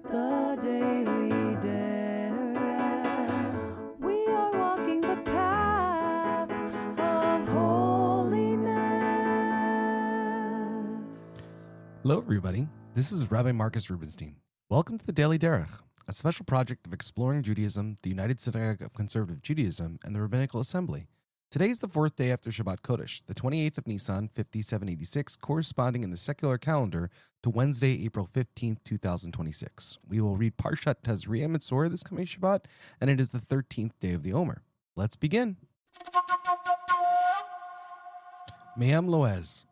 The Daily Derech. We are walking the path of holiness. Hello, everybody. This is Rabbi Marcus Rubenstein. Welcome to the Daily Derech, a special project of exploring Judaism, the United Synagogue of Conservative Judaism, and the Rabbinical Assembly. Today is the fourth day after Shabbat Kodesh, the 28th of Nisan, 5786, corresponding in the secular calendar to Wednesday, April 15th, 2026. We will read Parashat Tazria Metzora this coming Shabbat, and it is the 13th day of the Omer. Let's begin. Me'am Loez.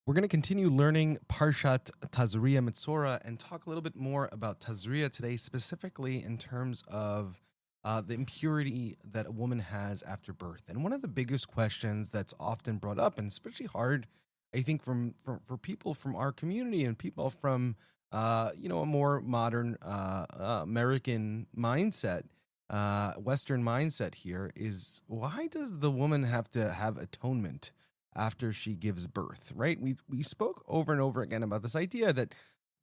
We're going to continue learning Parashat Tazria Metzora and talk a little bit more about Tazria today, specifically in terms of the impurity that a woman has after birth. And one of the biggest questions that's often brought up, and especially hard, I think, for people from our community and people from a more modern American mindset, Western mindset here, is why does the woman have to have atonement after she gives birth, right? We spoke over and over again about this idea that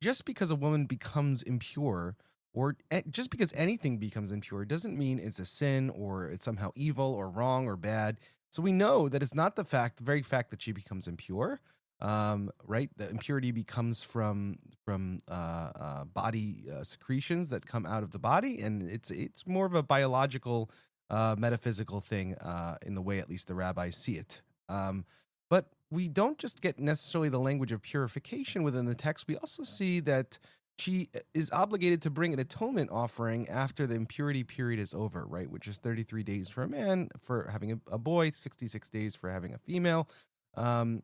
just because a woman becomes impure, or just because anything becomes impure, doesn't mean it's a sin or it's somehow evil or wrong or bad. So we know that it's not the very fact that she becomes impure, right? The impurity becomes from body secretions that come out of the body, and it's more of a biological, metaphysical thing in the way at least the rabbis see it. But we don't just get necessarily the language of purification within the text. We also see that she is obligated to bring an atonement offering after the impurity period is over, right? Which is 33 days for a man for having a boy, 66 days for having a female. And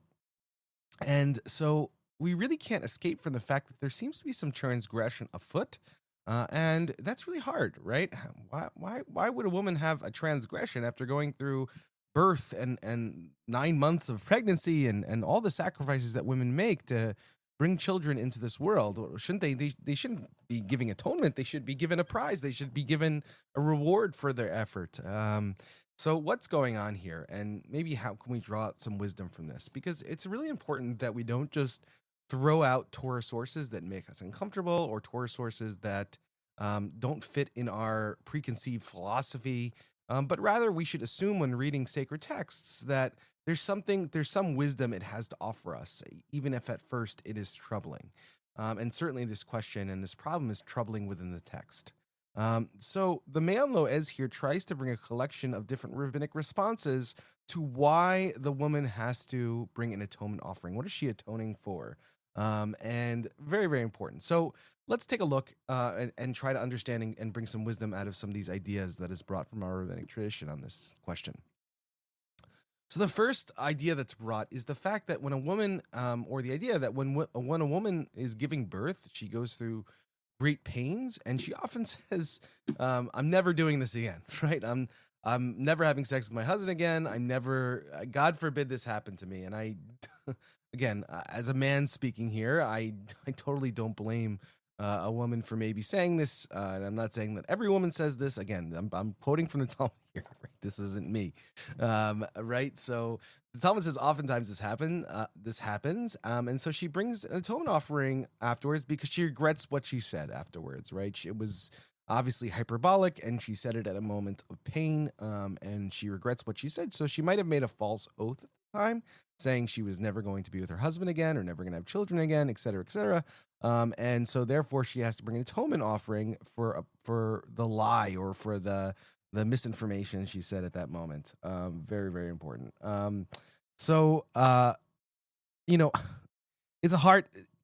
so we really can't escape from the fact that there seems to be some transgression afoot. And that's really hard, right? Why would a woman have a transgression after going through birth and 9 months of pregnancy and all the sacrifices that women make to bring children into this world? Shouldn't they shouldn't be giving atonement. They should be given a prize. They should be given a reward for their effort. So what's going on here? And maybe how can we draw out some wisdom from this? Because it's really important that we don't just throw out Torah sources that make us uncomfortable, or Torah sources that don't fit in our preconceived philosophy. But rather, we should assume when reading sacred texts that there's some wisdom it has to offer us, even if at first it is troubling. And certainly this question and this problem is troubling within the text. So the Me'am Loez here tries to bring a collection of different rabbinic responses to why the woman has to bring an atonement offering. What is she atoning for? And very, very important. So let's take a look and try to understand and bring some wisdom out of some of these ideas that is brought from our rabbinic tradition on this question. So the first idea that's brought is the fact that when a woman, or the idea that when a woman is giving birth, she goes through great pains, and she often says, "I'm never doing this again." Right? I'm never having sex with my husband again. I'm never. God forbid this happen to me. And I, again, as a man speaking here, I totally don't blame a woman for maybe saying this. And I'm not saying that every woman says this. Again, I'm quoting from the Talmud here. Right? This isn't me, right? So the Talmud says oftentimes this happens, and so she brings an atonement offering afterwards because she regrets what she said afterwards, right? It was obviously hyperbolic, and she said it at a moment of pain, and she regrets what she said. So she might have made a false oath at the time, saying she was never going to be with her husband again, or never going to have children again, et cetera, et cetera. And so therefore she has to bring an atonement offering for the lie, or for the misinformation she said at that moment. Very, very important. So it's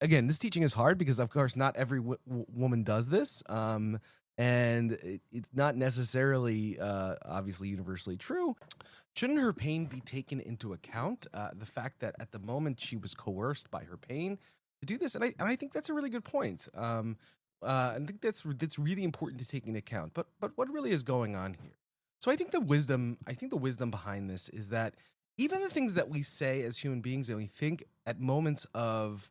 again, this teaching is hard because, of course, not every woman does this. And it's not necessarily, obviously, universally true. Shouldn't her pain be taken into account? The fact that at the moment she was coerced by her pain to do this, and I think that's a really good point. I think that's really important to take into account. But what really is going on here? So I think the wisdom behind this is that even the things that we say as human beings and we think at moments of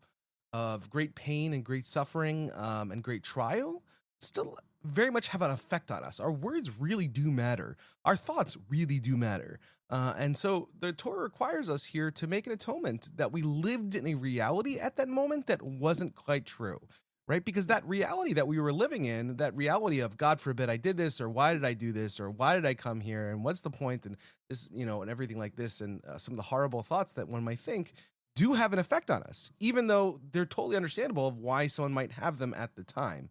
great pain and great suffering and great trial still very much have an effect on us. Our words really do matter. Our thoughts really do matter. And so the Torah requires us here to make an atonement that we lived in a reality at that moment that wasn't quite true, right? Because that reality that we were living in, that reality of God forbid I did this, or why did I do this, or why did I come here, and what's the point, and this, and everything like this, and some of the horrible thoughts that one might think do have an effect on us, even though they're totally understandable of why someone might have them at the time.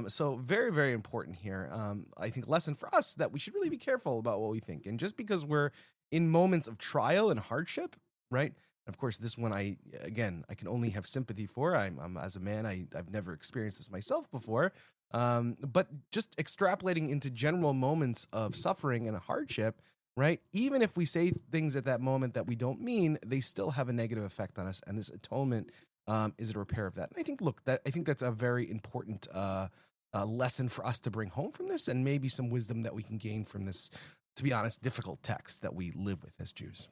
So very, very important here. I think lesson for us that we should really be careful about what we think. And just because we're in moments of trial and hardship, right? Of course, this one, I can only have sympathy for. I'm as a man, I've never experienced this myself before. But just extrapolating into general moments of suffering and hardship, right? Even if we say things at that moment that we don't mean, they still have a negative effect on us. And this atonement is a repair of that. And I think that's a very important lesson for us to bring home from this, and maybe some wisdom that we can gain from this, to be honest, difficult text that we live with as Jews.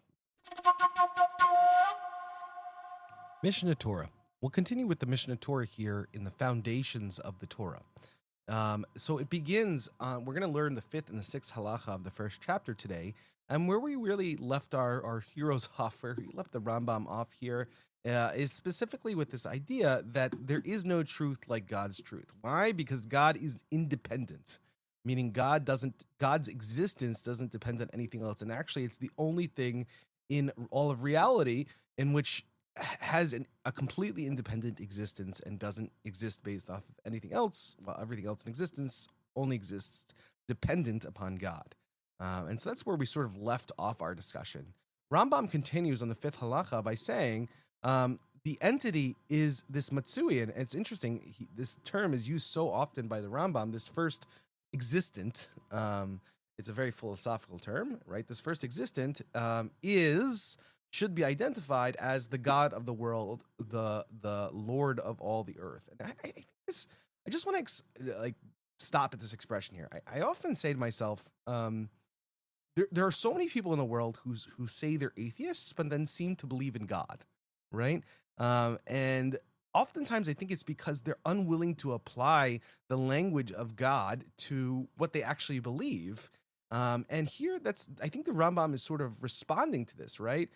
Mishnah Torah. We'll continue with the Mishnah Torah here in the foundations of the Torah. So it begins, we're going to learn the 5th and the 6th halacha of the first chapter today. And where we really left our heroes off, where we left the Rambam off here, is specifically with this idea that there is no truth like God's truth. Why? Because God is independent, meaning God's existence doesn't depend on anything else. And actually, it's the only thing in all of reality in which has a completely independent existence and doesn't exist based off of anything else, while everything else in existence only exists dependent upon God. And so that's where we sort of left off our discussion. Rambam continues on the 5th halacha by saying the entity is this Matsui, and it's interesting, this term is used so often by the Rambam, this first existent, it's a very philosophical term, right? This first existent should be identified as the God of the world, the Lord of all the earth. And I just want to stop at this expression here. I often say to myself, there are so many people in the world who say they're atheists, but then seem to believe in God, right? And oftentimes I think it's because they're unwilling to apply the language of God to what they actually believe. And here, I think the Rambam is sort of responding to this, right?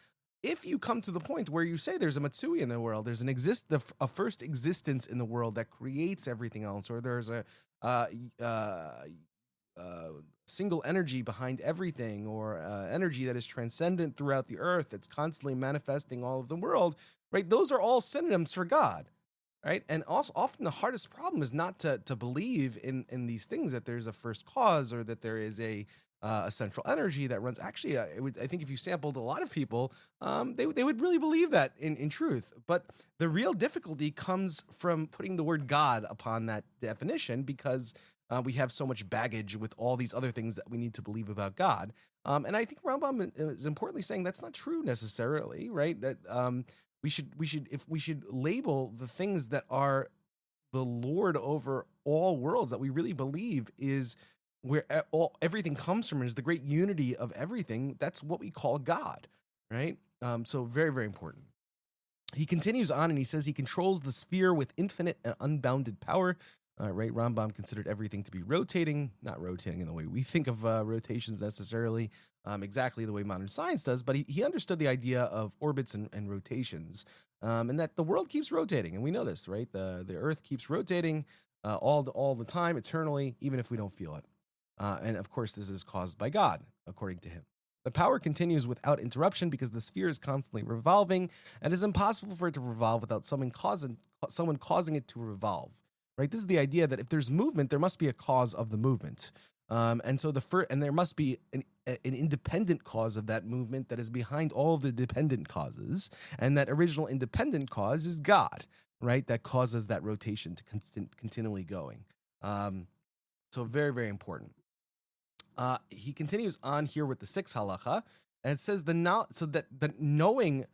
If you come to the point where you say there's a Matsui in the world, there's a first existence in the world that creates everything else, or there's a single energy behind everything, or energy that is transcendent throughout the earth that's constantly manifesting all of the world, right? Those are all synonyms for God, right? And also, often the hardest problem is not to believe in these things, that there's a first cause, or that there is a central energy that runs. Actually, I think if you sampled a lot of people, they would really believe that in truth. But the real difficulty comes from putting the word God upon that definition, because we have so much baggage with all these other things that we need to believe about God. And I think Rambam is importantly saying that's not true necessarily, right? That we should label the things that are the Lord over all worlds, that we really believe is where everything comes from, is the great unity of everything. That's what we call God, right? So very, very important. He continues on and he says he controls the sphere with infinite and unbounded power. Right? Rambam considered everything to be rotating, not rotating in the way we think of rotations necessarily, exactly the way modern science does, but he understood the idea of orbits and rotations, and that the world keeps rotating, and we know this, right? The earth keeps rotating all the time, eternally, even if we don't feel it. And of course, this is caused by God, according to him. The power continues without interruption because the sphere is constantly revolving, and it's impossible for it to revolve without someone causing it to revolve. Right? This is the idea that if there's movement, there must be a cause of the movement, and so there must be an independent cause of that movement that is behind all of the dependent causes, and that original independent cause is God, right? That causes that rotation to continually going. So very, very important. He continues on here with the 6th halacha, and it says knowing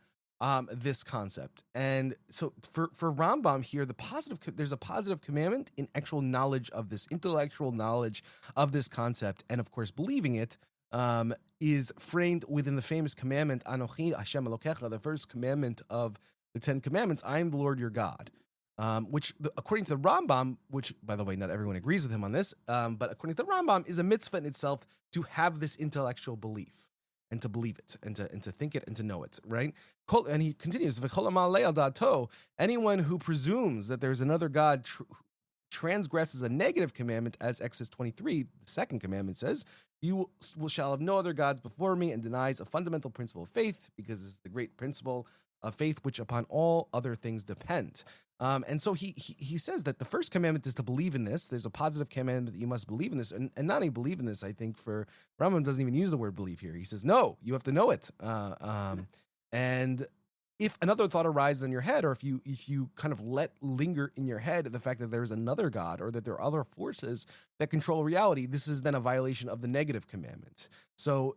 this concept. And so for Rambam here, there's a positive commandment in actual knowledge of this, intellectual knowledge of this concept, and of course believing it is framed within the famous commandment Anochi Hashem Elokecha, the first commandment of the 10 commandments. I am the Lord your God, which according to the Rambam, which by the way not everyone agrees with him on this, but according to the Rambam is a mitzvah in itself to have this intellectual belief. and to believe it, and to think it, and to know it, right? And he continues, anyone who presumes that there's another God transgresses a negative commandment, as Exodus 23, the second commandment says, you shall have no other gods before me, and denies a fundamental principle of faith, because it's the great principle of faith which upon all other things depend. And so he says that the first commandment is to believe in this. There's a positive commandment that you must believe in this, and not only believe in this. I think for Rambam doesn't even use the word believe here. He says, no, you have to know it. And if another thought arises in your head, or if you kind of let linger in your head the fact that there's another God, or that there are other forces that control reality, this is then a violation of the negative commandment. So,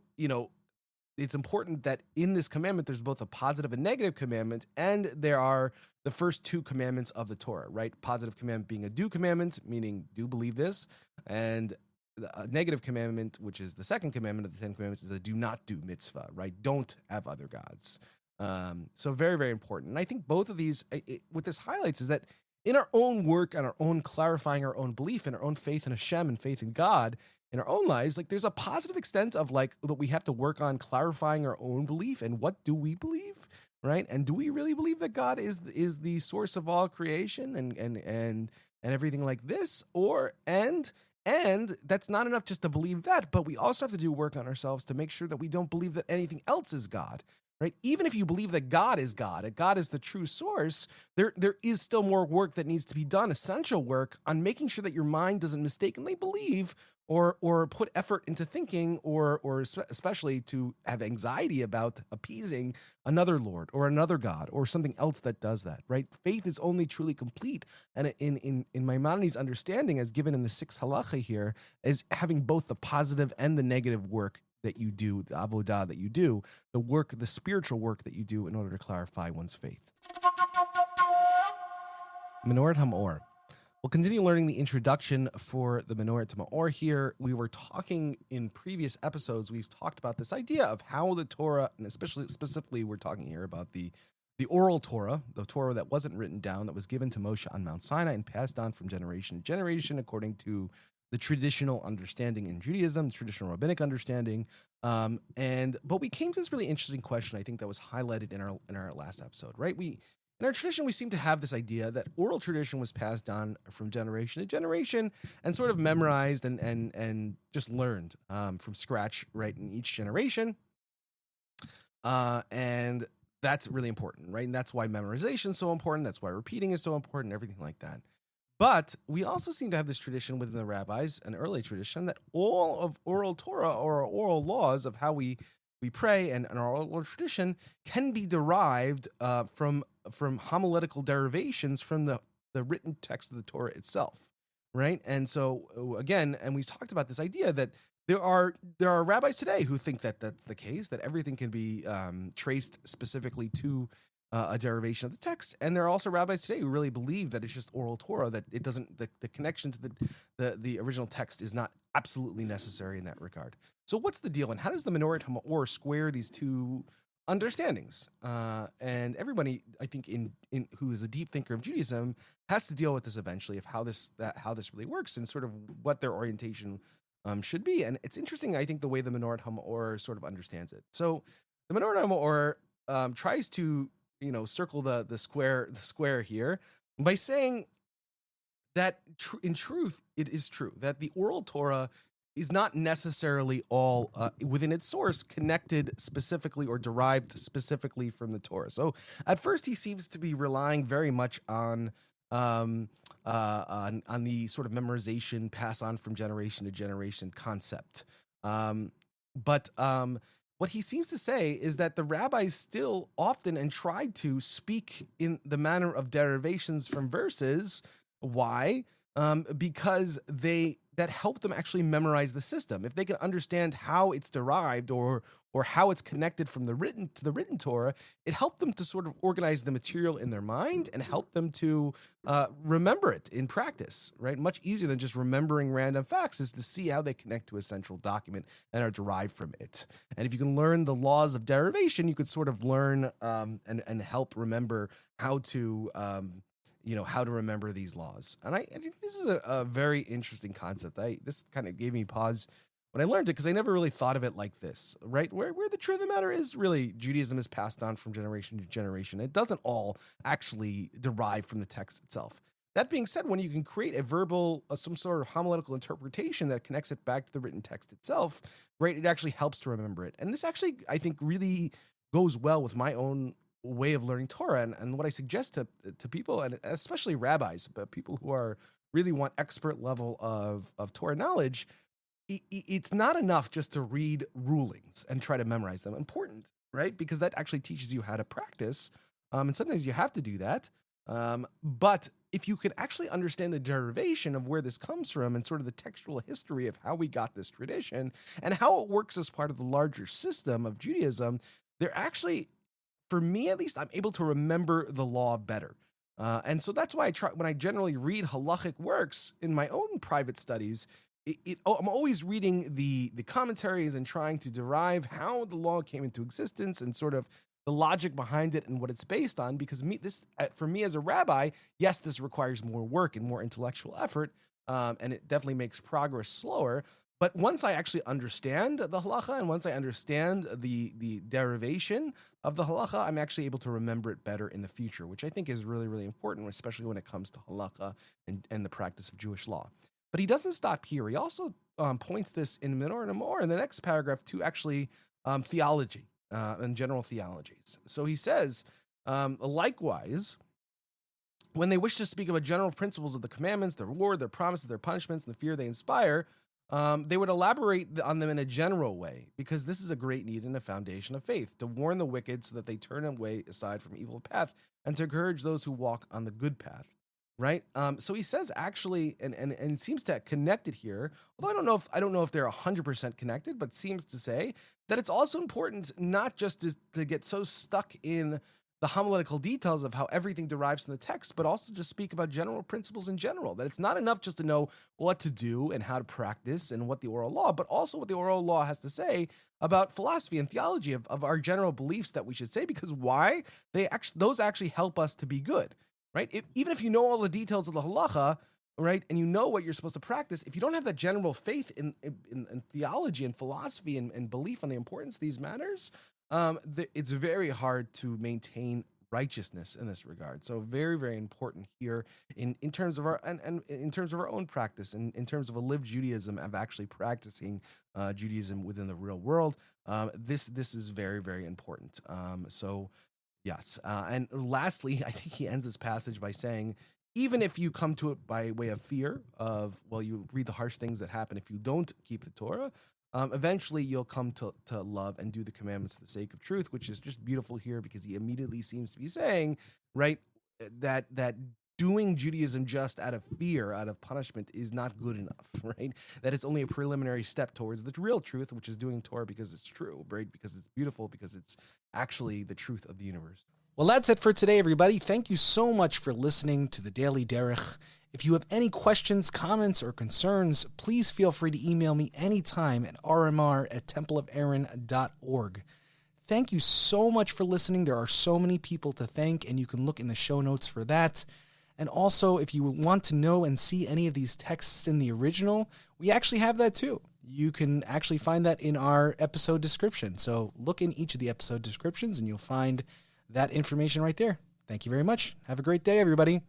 it's important that in this commandment, there's both a positive and negative commandment, and there are the first two commandments of the Torah, right? Positive commandment being a do commandment, meaning do believe this, and a negative commandment, which is the second commandment of the 10 commandments, is a do not do mitzvah, right? Don't have other gods. So very, very important. And I think both of these, what this highlights is that in our own work and our own clarifying our own belief and our own faith in Hashem and faith in God in our own lives, like there's a positive extent of like that we have to work on clarifying our own belief and what do we believe, right? And do we really believe that God is the source of all creation and everything like this? And that's not enough just to believe that, but we also have to do work on ourselves to make sure that we don't believe that anything else is God. Right? Even if you believe that God is God, that God is the true source, there is still more work that needs to be done, essential work on making sure that your mind doesn't mistakenly believe or put effort into thinking or especially to have anxiety about appeasing another Lord or another God or something else that does that, right? Faith is only truly complete. And in Maimonides' understanding, as given in the 6th halacha here, is having both the positive and the negative work that you do, the avodah that you do, the work, the spiritual work that you do in order to clarify one's faith. Menorat HaMaor. We'll continue learning the introduction for the Menorat HaMaor here. We were talking in previous episodes, we've talked about this idea of how the Torah, and specifically we're talking here about the Oral Torah, the Torah that wasn't written down, that was given to Moshe on Mount Sinai and passed on from generation to generation according to the traditional understanding in Judaism, the traditional rabbinic understanding. But we came to this really interesting question, I think, that was highlighted in our last episode, right? In our tradition, we seem to have this idea that oral tradition was passed on from generation to generation and sort of memorized and just learned from scratch, right, in each generation. And that's really important, right? And that's why memorization is so important. That's why repeating is so important, everything like that. But we also seem to have this tradition within the rabbis, an early tradition, that all of oral Torah or oral laws of how we pray and our oral tradition can be derived from homiletical derivations from the written text of the Torah itself, right? And so again, and we talked about this idea that there are rabbis today who think that that's the case, that everything can be traced specifically to a derivation of the text, and there are also rabbis today who really believe that it's just oral Torah, that it doesn't, the connection to the original text is not absolutely necessary in that regard. So what's the deal, and how does the Menorat HaMaor square these two understandings? And everybody, I think, in who is a deep thinker of Judaism has to deal with this eventually, of how this really works and sort of what their orientation should be. And it's interesting, I think, the way the Menorat HaMaor sort of understands it. So the Menorat HaMaor tries to circle the square here by saying that in truth, it is true that the oral Torah is not necessarily all within its source connected specifically or derived specifically from the Torah. So at first he seems to be relying very much on the sort of memorization, pass on from generation to generation concept. But what he seems to say is that the rabbis still often and tried to speak in the manner of derivations from verses. Why? Because that helped them actually memorize the system. If they could understand how it's derived or how it's connected from the written Torah, it helped them to sort of organize the material in their mind and help them to remember it in practice, right? Much easier than just remembering random facts is to see how they connect to a central document and are derived from it. And if you can learn the laws of derivation, you could sort of learn and help remember how to how to remember these laws. And I think this is a very interesting concept. This kind of gave me pause when I learned it, because I never really thought of it like this, right? Where the truth of the matter is really Judaism is passed on from generation to generation. It doesn't all actually derive from the text itself. That being said, when you can create a verbal, some sort of homiletical interpretation that connects it back to the written text itself, right, it actually helps to remember it. And this actually, I think, really goes well with my own way of learning Torah, and what I suggest to people, and especially rabbis, but people who are really want expert level of Torah knowledge. It's not enough just to read rulings and try to memorize them. Important, right? Because that actually teaches you how to practice. And sometimes you have to do that. But if you can actually understand the derivation of where this comes from and sort of the textual history of how we got this tradition and how it works as part of the larger system of Judaism, they're actually, for me at least, I'm able to remember the law better. And so that's why I try, when I generally read halachic works in my own private studies, I'm always reading the commentaries and trying to derive how the law came into existence and sort of the logic behind it and what it's based on. Because for me as a rabbi, yes, this requires more work and more intellectual effort, and it definitely makes progress slower. But once I actually understand the halacha and once I understand the derivation of the halacha, I'm actually able to remember it better in the future, which I think is really, really important, especially when it comes to halacha and the practice of Jewish law. But he doesn't stop here. He also points this in Menorat HaMaor in the next paragraph to actually theology and general theologies. So he says, likewise, when they wish to speak about general principles of the commandments, their reward, their promises, their punishments, and the fear they inspire, they would elaborate on them in a general way, because this is a great need and a foundation of faith, to warn the wicked so that they turn away aside from evil path and to encourage those who walk on the good path. Right. So he says actually, and seems to connect it here, although I don't know if they're 100% connected, but seems to say that it's also important not just to get so stuck in the homiletical details of how everything derives from the text, but also to speak about general principles in general, that it's not enough just to know what to do and how to practice and what the oral law, but also what the oral law has to say about philosophy and theology of our general beliefs that we should say, because why? Those actually help us to be good. Right? Even if you know all the details of the halacha, right, and you know what you're supposed to practice, if you don't have that general faith in theology and philosophy and belief on the importance of these matters, it's very hard to maintain righteousness in this regard. So very, very important here in terms of our and in terms of our own practice and in terms of a lived Judaism of actually practicing Judaism within the real world. This is very, very important. Yes. And lastly, I think he ends this passage by saying, even if you come to it by way of fear of, well, you read the harsh things that happen if you don't keep the Torah, eventually you'll come to love and do the commandments for the sake of truth, which is just beautiful here, because he immediately seems to be saying, right, that doing Judaism just out of fear, out of punishment, is not good enough, right? That it's only a preliminary step towards the real truth, which is doing Torah because it's true, right? Because it's beautiful, because it's actually the truth of the universe. Well, that's it for today, everybody. Thank you so much for listening to the Daily Derech. If you have any questions, comments, or concerns, please feel free to email me anytime at rmr@templeofaaron.org. Thank you so much for listening. There are so many people to thank, and you can look in the show notes for that. And also, if you want to know and see any of these texts in the original, we actually have that too. You can actually find that in our episode description. So look in each of the episode descriptions and you'll find that information right there. Thank you very much. Have a great day, everybody.